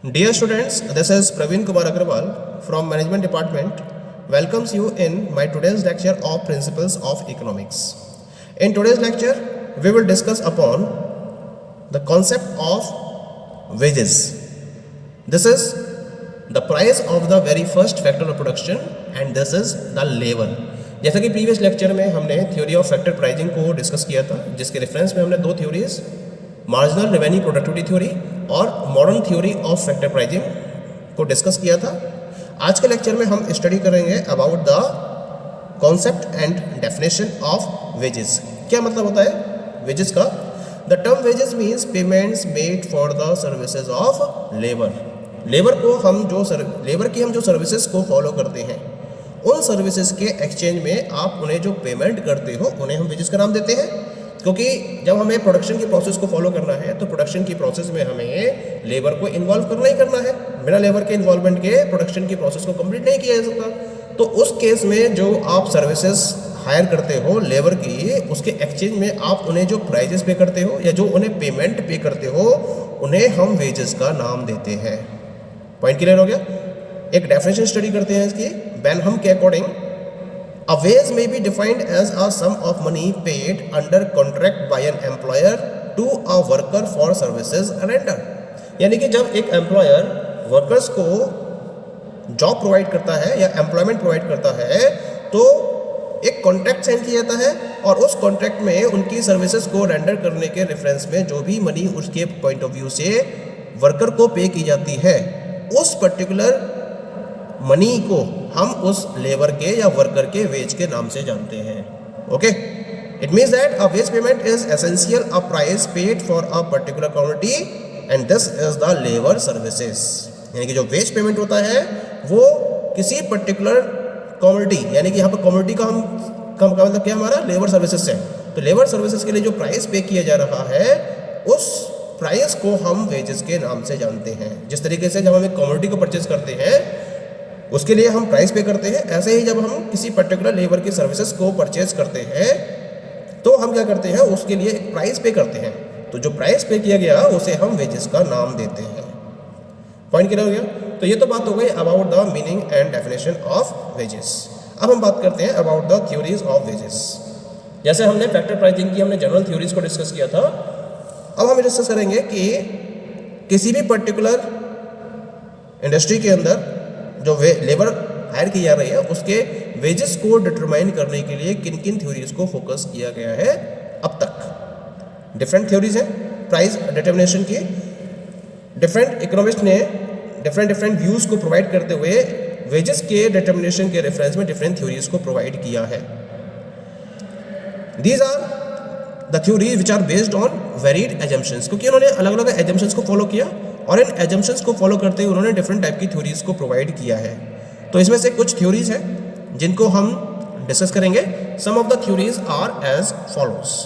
Dear students, this is Praveen Kumar Agrawal from Management Department. Welcomes you in my today's lecture of Principles of Economics. In today's lecture, we will discuss upon the concept of wages. This is the price of the very first factor of production and this is the labor. जैसा कि previous lecture में हमने theory of factor pricing को discuss किया था, जिसके reference में हमने दो theories marginal revenue productivity theory और modern theory of factor pricing को डिस्कस किया था। आज के लेक्चर में हम स्टडी करेंगे about the concept and definition of wages. क्या मतलब होता है वेजेस का? The term wages means payments made for the services of labour. Labour की हम जो सर्विसेज को फॉलो करते हैं, उन सर्विसेज के एक्सचेंज में आप उन्हें जो पेमेंट करते हो उन्हें हम वेजेस का नाम देते हैं। क्योंकि जब हमें प्रोडक्शन की प्रोसेस को फॉलो करना है तो प्रोडक्शन की प्रोसेस में हमें लेबर को इन्वॉल्व करना ही करना है। बिना लेबर के इन्वॉल्वमेंट के प्रोडक्शन की प्रोसेस को कंप्लीट नहीं किया जा सकता। तो उस केस में जो आप सर्विसेज हायर करते हो लेबर की, उसके एक्सचेंज में आप उन्हें जो प्राइजेस पे करते हो या जो उन्हें पेमेंट पे करते हो, उन्हें हम वेजेस का नाम देते हैं। पॉइंट क्लियर हो गया? एक डेफिनेशन स्टडी करते हैं इसकी। बेनहम के according A wage may be defined as a sum of money paid under contract by an employer to a worker for services rendered। यानी कि जब एक एम्प्लॉयर वर्कर्स को जॉब प्रोवाइड करता है या एम्प्लॉयमेंट प्रोवाइड करता है तो एक कॉन्ट्रैक्ट साइन किया जाता है और उस कॉन्ट्रैक्ट में उनकी सर्विसेज को रेंडर करने के रेफरेंस में जो भी मनी उसके पॉइंट ऑफ व्यू से वर्कर को पे की जाती है, उस पर्टिकुलर मनी को हम उस लेबर के या वर्कर के वेज के नाम से जानते हैं। Okay, it means that a wage payment is essential a price paid for a particular community and this is the labour services. यानी कि जो वेज पेमेंट होता है वो किसी पर्टिकुलर कम्युनिटी, यानी कि यहाँ पर कम्युनिटी का मतलब क्या हमारा लेबर सर्विसेज है। तो लेबर सर्विसेज के लिए जो प्राइस पे किया जा रहा है उस प्राइस को हम वेजेस के नाम से जानते हैं। जिस तरीके से जब हम एक कम्युनिटी को परचेज करते हैं उसके लिए हम प्राइस पे करते हैं, ऐसे ही जब हम किसी पर्टिकुलर लेबर की सर्विसेज को परचेज करते हैं तो हम क्या करते हैं, उसके लिए एक प्राइस पे करते हैं। तो जो प्राइस पे किया गया उसे हम वेजेस का नाम देते हैं। पॉइंट क्लियर हो गया? तो ये तो बात हो गई about the meaning and definition of wages. अब हम बात करते हैं about the theories of wages. जैसे हमने फैक्टर प्राइसिंग की हमने जनरल थ्योरीज को डिस्कस किया था, अब हम डिस्कस करेंगे कि किसी भी पर्टिकुलर इंडस्ट्री के अंदर जो लेबर हायर की जा रही है उसके वेजेस को डिटरमाइन करने के लिए किन किन थ्योरीज को फोकस किया गया है अब तक। डिफरेंट थ्योरीज हैं प्राइस डिटर्मिनेशन की। डिफरेंट इकोनॉमिस्ट ने डिफरेंट व्यूज को प्रोवाइड करते हुए वेजेस के डिटर्मिनेशन के रेफरेंस में डिफरेंट थ्योरीज को प्रोवाइड किया है। These are the theories which are based on varied assumptions, क्योंकि उन्होंने अलग अलग एजम्पशंस को फॉलो किया और इन एजम्पशंस को फॉलो करते हुए उन्होंने डिफरेंट टाइप की थ्योरीज को प्रोवाइड किया है। तो इसमें से कुछ थ्योरीज हैं जिनको हम डिस्कस करेंगे। Some of the theories are as follows.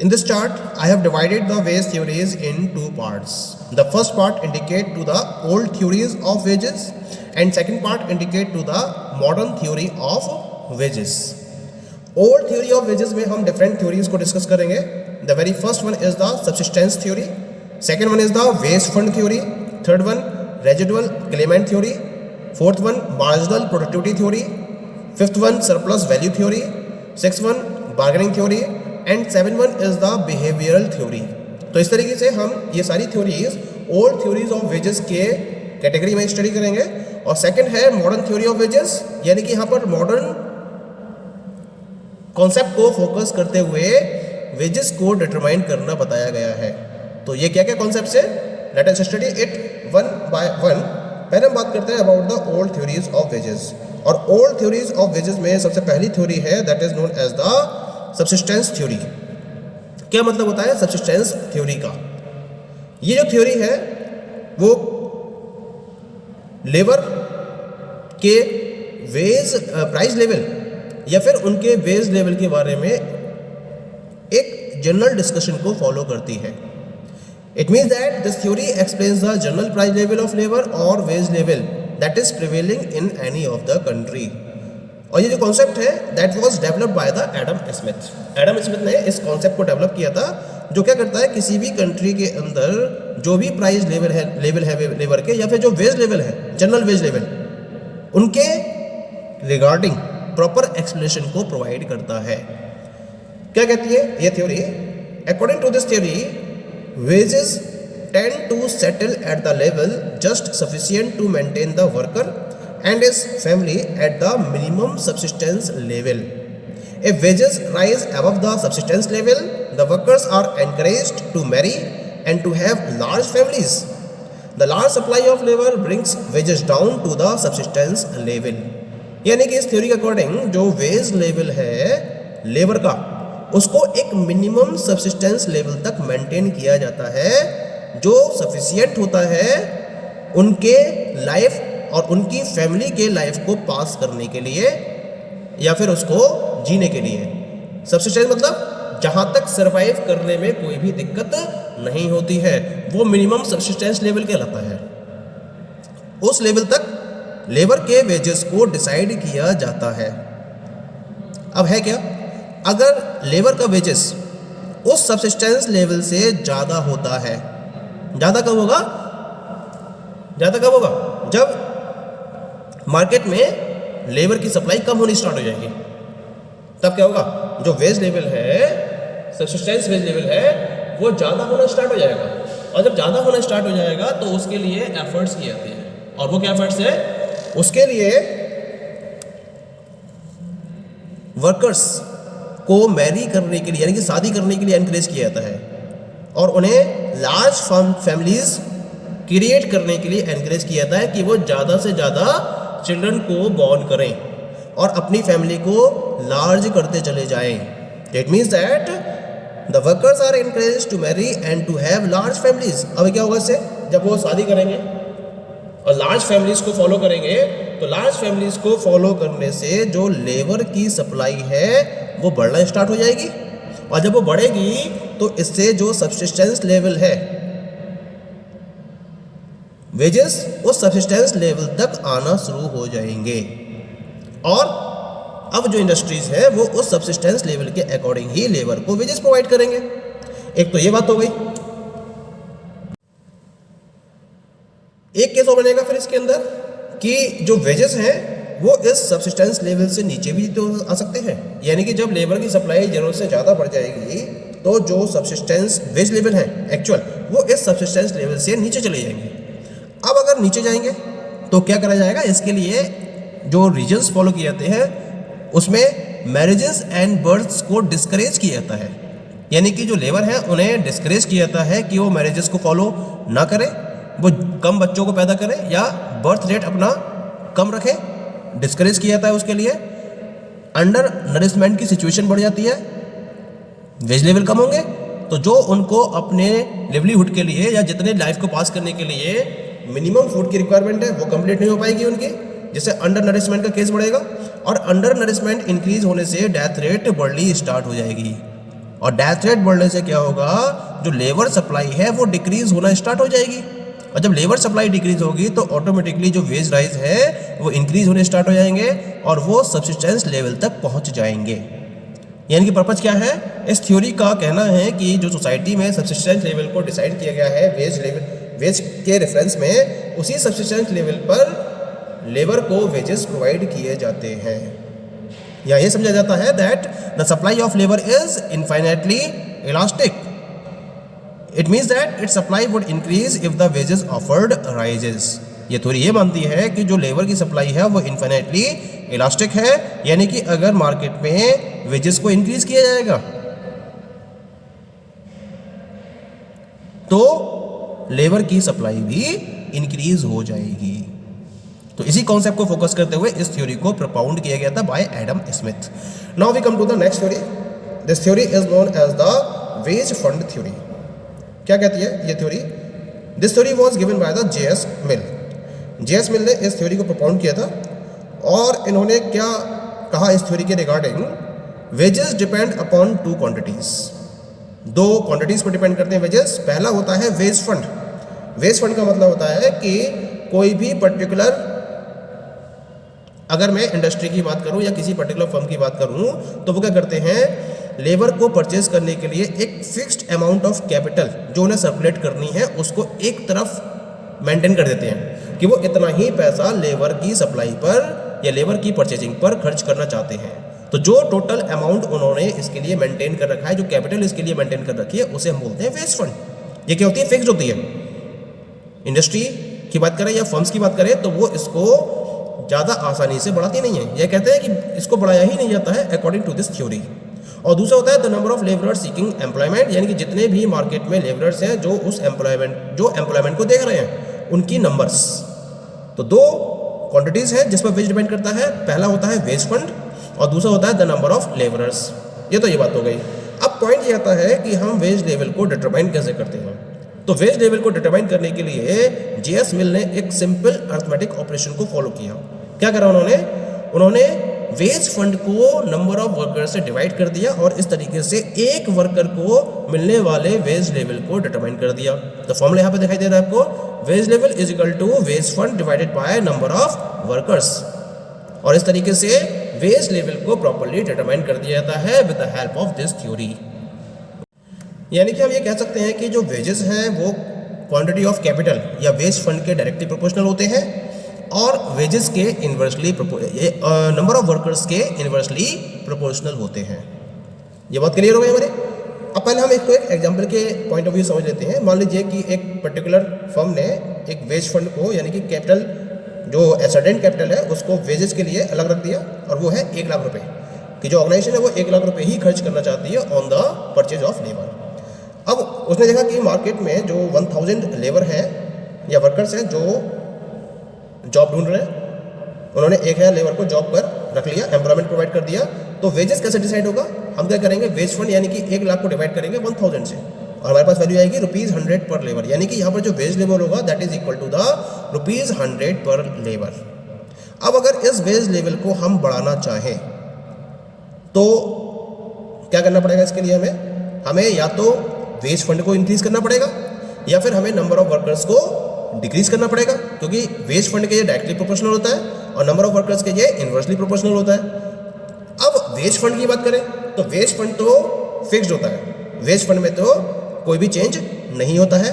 In this chart, I have divided the wage theories in two parts. The first part indicate to the old theories of wages and second part indicate to the modern theory of wages. Old theory of wages में हम different theories को discuss करेंगे. The very first one is the subsistence theory. Second one is the wage fund theory. Third one residual claimant theory. Fourth one marginal productivity theory. Fifth one surplus value theory. Sixth one bargaining theory. And 7 one is the behavioural theory. तो इस तरीके से हम ये सारी theories old theories of wages के category में study करेंगे। और सेकंड है मॉडर्न थ्योरी ऑफ वेजेस, यानी कि यहाँ पर मॉडर्न कॉन्सेप्ट को फोकस करते हुए वेजेस को डिटरमाइन करना बताया गया है। तो ये क्या क्या कॉन्सेप्ट है, let us study it one by one. पहले हम बात करते हैं about the old theories of wages. और ओल्ड थ्योरीज ऑफ वेजेस में सबसे पहली थ्योरी है that is known as the subsistence theory. क्या मतलब होता है सब्सिस्टेंस थ्योरी का? ये जो थ्योरी है वो लेबर के वेज प्राइस लेवल या फिर उनके वेज लेवल के बारे में एक जनरल डिस्कशन को फॉलो करती है। It means that this theory explains the general price level of labour और wage level that is prevailing in any of the country. और ये जो कॉन्सेप्ट है that was developed by the Adam Smith. Adam Smith ने इस concept को develop किया था जो क्या करता है, किसी भी कंट्री के अंदर जो भी प्राइस लेवल है लेबर के, या फिर जो वेज लेवल है, जनरल वेज लेवल, उनके रिगार्डिंग प्रॉपर एक्सप्लेनेशन को प्रोवाइड करता है। क्या कहती है ये theory? According to this theory, wages tend to settle at the level just sufficient to maintain the worker and his family at the minimum subsistence level. If wages rise above the subsistence level, the workers are encouraged to marry and to have large families. The large supply of labor brings wages down to the subsistence level. यानी कि इस theory के according जो wage level है labour का, उसको एक minimum subsistence level तक मेंटेन किया जाता है, जो सफिशिएंट होता है उनके लाइफ और उनकी फैमिली के लाइफ को पास करने के लिए या फिर उसको जीने के लिए। सब्सिस्टेंस मतलब जहाँ तक सरवाइव करने में कोई भी दिक्कत नहीं होती है, वो मिनिमम सब्सिस्टेंस लेवल कहलाता है। उस लेवल तक लेबर के वेजेस को डिसाइड किया जाता है। अब है क्या, अगर लेबर का वेजेस उस सब्सिस्टेंस लेवल से ज़्यादा होता है, ज़्यादा कब होगा? ज़्यादा कब होगा? जब मार्केट में लेबर की सप्लाई कम होनी स्टार्ट हो जाएगी, तब क्या होगा? जो वेज लेवल है, सब्सिस्टेंस वेज लेवल है, वो ज़्यादा होना स्टार्ट हो जाएगा। और जब ज़्यादा होना स्टार्ट हो जाएगा तो उसके लिए एफर्ट्स किए जाते हैं। और वो क्या एफर्ट्स है? उसके लिए वर्कर्स को मैरी करने के लिए, यानी कि शादी करने के लिए एनकरेज किया जाता है, और उन्हें लार्ज फैमिलीज क्रिएट करने के लिए एनकरेज किया जाता है कि वो ज़्यादा से ज़्यादा चिल्ड्रन को बॉर्न करें और अपनी फैमिली को लार्ज करते चले जाएं। It means that the workers are encourage to marry and to have large families. अब क्या होगा इससे? जब वो शादी करेंगे और लार्ज फैमिलीज को फॉलो करेंगे, तो लार्ज फैमिलीज को फॉलो करने से जो लेबर की सप्लाई है वो बढ़ना स्टार्ट हो जाएगी, और जब वो बढ़ेगी तो इससे जो सब्सिस्टेंस लेवल है, वेजेस उस सब्सिस्टेंस लेवल तक आना शुरू हो जाएंगे, और अब जो इंडस्ट्रीज है वो उस सब्सिस्टेंस लेवल के अकॉर्डिंग ही लेबर को वेजेस प्रोवाइड करेंगे। एक तो ये बात हो गई। एक केस और बनेगा फिर इसके अंदर कि जो वेजेस हैं वो इस सब्सिस्टेंस लेवल से नीचे भी तो आ सकते हैं, यानी कि जब लेबर की सप्लाई जरूरत से ज़्यादा बढ़ जाएगी तो जो सब्सिस्टेंस वेज लेवल है एक्चुअल, वो इस सब्सिस्टेंस लेवल से नीचे चले जाएंगे। अब अगर नीचे जाएंगे तो क्या करा जाएगा? इसके लिए जो रीजन्स फॉलो किए जाते हैं उसमें मैरिजेस एंड बर्थ्स को डिस्करेज किया जाता है, यानी कि जो लेबर है उन्हें डिस्करेज किया जाता है कि वो मैरिजेस को फॉलो ना करें, वो कम बच्चों को पैदा करें या बर्थ रेट अपना कम रखें, डिस्करेज किया जाता है। उसके लिए अंडर नरिशमेंट की सिचुएशन बढ़ जाती है, वेज लेवल कम होंगे तो जो उनको अपने लिवलीहुड के लिए या जितने लाइफ को पास करने के लिए मिनिमम फूड की रिक्वायरमेंट है वो कंप्लीट नहीं हो पाएगी उनकी, जिससे अंडर नरिशमेंट का केस बढ़ेगा, और अंडर नरिशमेंट इंक्रीज होने से डेथ रेट बढ़नी स्टार्ट हो जाएगी, और डेथ रेट बढ़ने से क्या होगा? जो लेबर सप्लाई है वो डिक्रीज होना स्टार्ट हो जाएगी, और जब लेबर सप्लाई डिक्रीज होगी तो ऑटोमेटिकली जो वेज राइज है वो इंक्रीज होने स्टार्ट हो जाएंगे और वो सब्सिस्टेंस लेवल तक पहुंच जाएंगे। यानी कि पर्पज क्या है? इस थ्योरी का कहना है कि जो सोसाइटी में सब्सिस्टेंस लेवल को डिसाइड किया गया है वेज के रेफरेंस में, उसी सब्सिस्टेंस लेवल पर लेबर को वेजेस प्रोवाइड किए जाते हैं। या ये समझा जाता है that the supply of labour is infinitely elastic. It means that its supply would increase if the wages offered rises. ये थ्योरी ये मानती है कि जो लेबर की सप्लाई है वो इन्फिनिटली इलास्टिक है, यानी कि अगर मार्केट में वेजेस को इंक्रीज किया जाएगा तो लेबर की सप्लाई भी इंक्रीज हो जाएगी। तो इसी कॉन्सेप्ट को फोकस करते हुए इस थ्योरी को प्रपाउंड किया गया था by Adam Smith. Now we come to the next theory. This theory is known as the wage fund theory. क्या कहती है ये थ्योरी? This theory was given by the J S Mill. J S Mill ने इस थ्योरी को प्रपोज किया था, और इन्होंने क्या कहा इस थ्योरी के regarding? Wages depend upon two quantities. दो क्वांटिटीज पर डिपेंड करते हैं वेजेस। पहला होता है वेज फंड। वेज फंड का मतलब होता है कि कोई भी पर्टिकुलर, अगर मैं इंडस्ट्री की बात करूं या किसी पर्टिकुलर फर्म की बात करूं तो वो क्या करते हैं लेबर को परचेज करने के लिए एक फिक्स्ड अमाउंट ऑफ कैपिटल जो उन्हें सर्कुलेट करनी है उसको एक तरफ मेंटेन कर देते हैं कि वो इतना ही पैसा लेबर की सप्लाई पर या लेबर की परचेजिंग पर खर्च करना चाहते हैं। तो जो टोटल अमाउंट उन्होंने इसके लिए मेंटेन कर रखा है, जो कैपिटल इसके लिए मेंटेन कर रखी है, उसे हम बोलते हैं वेज फंड। ये क्या होती है? फिक्स्ड होती है। इंडस्ट्री की बात करें या फर्म्स की बात करें तो वो इसको ज़्यादा आसानी से बढ़ाती नहीं है। ये कहते हैं कि इसको बढ़ाया ही नहीं जाता है अकॉर्डिंग टू दिस थ्योरी। और दूसरा होता है the number of labourers seeking employment, यानी कि जितने भी मार्केट में लेबरर्स हैं जो उस एम्प्लॉयमेंट को देख रहे हैं उनकी नंबर्स। तो दो क्वांटिटीज है जिस पर वेज डिपेंड करता है। पहला होता है वेज फंड और दूसरा होता है द नंबर ऑफ लेबरर्स। ये तो ये बात हो गई। अब पॉइंट ये आता है कि हम वेज लेवल को डिटरमाइन कैसे करते हैं। तो वेज लेवल को डिटरमाइन करने के लिए जेएस मिल ने एक सिंपल अरिथमेटिक ऑपरेशन को फॉलो किया। क्या करा उन्होंने वेज फंड को नंबर ऑफ वर्कर से डिवाइड कर दिया और इस तरीके से एक वर्कर को मिलने वाले वेज लेवल को डिटरमाइन कर दिया। तो फॉर्मूला यहाँ पे दिखाई दे रहा है आपको, wage level is equal to wage fund divided by number of workers. और इस तरीके से वेज लेवल को प्रॉपर्ली डिटरमाइन कर दिया जाता है with the help of this theory. यानी कि हम ये कह सकते हैं कि जो वेजेस हैं वो क्वांटिटी ऑफ कैपिटल या वेज फंड के डायरेक्टली प्रोपोर्शनल होते हैं और वेजेस के इन्वर्सली नंबर ऑफ वर्कर्स के इन्वर्सली प्रोपोर्शनल होते हैं। ये बात क्लियर हो गई हमारे। अब पहले हम एक एग्जांपल के पॉइंट ऑफ व्यू समझ लेते हैं। मान लीजिए कि एक पर्टिकुलर फर्म ने एक वेज फंड को यानी कि कैपिटल जो सर्टेन कैपिटल है उसको वेजेस के लिए अलग रख दिया और वो है 1 लाख रुपए कि जो ऑर्गेनाइजेशन है वो 1 लाख रुपए ही खर्च करना चाहती है on the purchase of labour. अब उसने देखा कि मार्केट में जो 1000 लेबर हैं या वर्कर्स हैं जो जॉब ढूंढ रहे हैं, उन्होंने 1000 लेबर को जॉब पर रख लिया, एम्प्लॉयमेंट प्रोवाइड कर दिया। तो वेजेस कैसे डिसाइड होगा? हम क्या करेंगे, वेज फंड यानी कि 1 लाख को डिवाइड करेंगे 1000 से और हमारे पास वैल्यू आएगी ₹100 पर लेबर। यानी कि यहाँ पर जो वेज लेबर होगा that is equal to the ₹100 per labour. अब अगर इस वेज लेवल को हम बढ़ाना चाहें तो क्या करना पड़ेगा? इसके लिए हमें या तो वेज फंड को इंक्रीज करना पड़ेगा या फिर हमें नंबर ऑफ वर्कर्स को डिक्रीज करना पड़ेगा, क्योंकि वेज फंड के ये डायरेक्टली प्रोपोर्शनल होता है और नंबर ऑफ वर्कर्स के ये इनवर्सली प्रोपोर्शनल होता है। अब वेज फंड की बात करें तो वेज फंड तो फिक्स्ड होता है, वेज फंड में तो कोई भी चेंज नहीं होता है,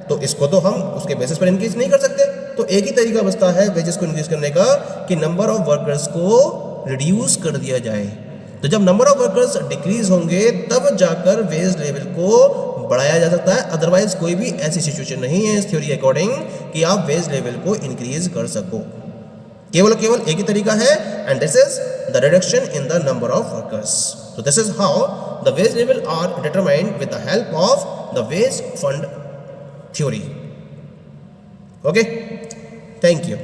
तो इसको तो हम उसके बेसिस पर इंक्रीज नहीं कर सकते। तो एक ही तरीका बचता है वेजेस को इंक्रीज करने का कि नंबर ऑफ वर्कर्स को रिड्यूस कर दिया जाए। तो जब नंबर ऑफ वर्कर्स डिक्रीज होंगे तब जाकर वेज लेवल को बढ़ाया जा सकता है, अदरवाइज कोई भी ऐसी सिचुएशन नहीं है इस थ्योरी अकॉर्डिंग कि आप वेज लेवल को इंक्रीज कर सको। केवल एक ही तरीका है and this is the reduction in the number of workers. So this is how the wage level are determined with the help of the wage fund theory. Okay, thank you.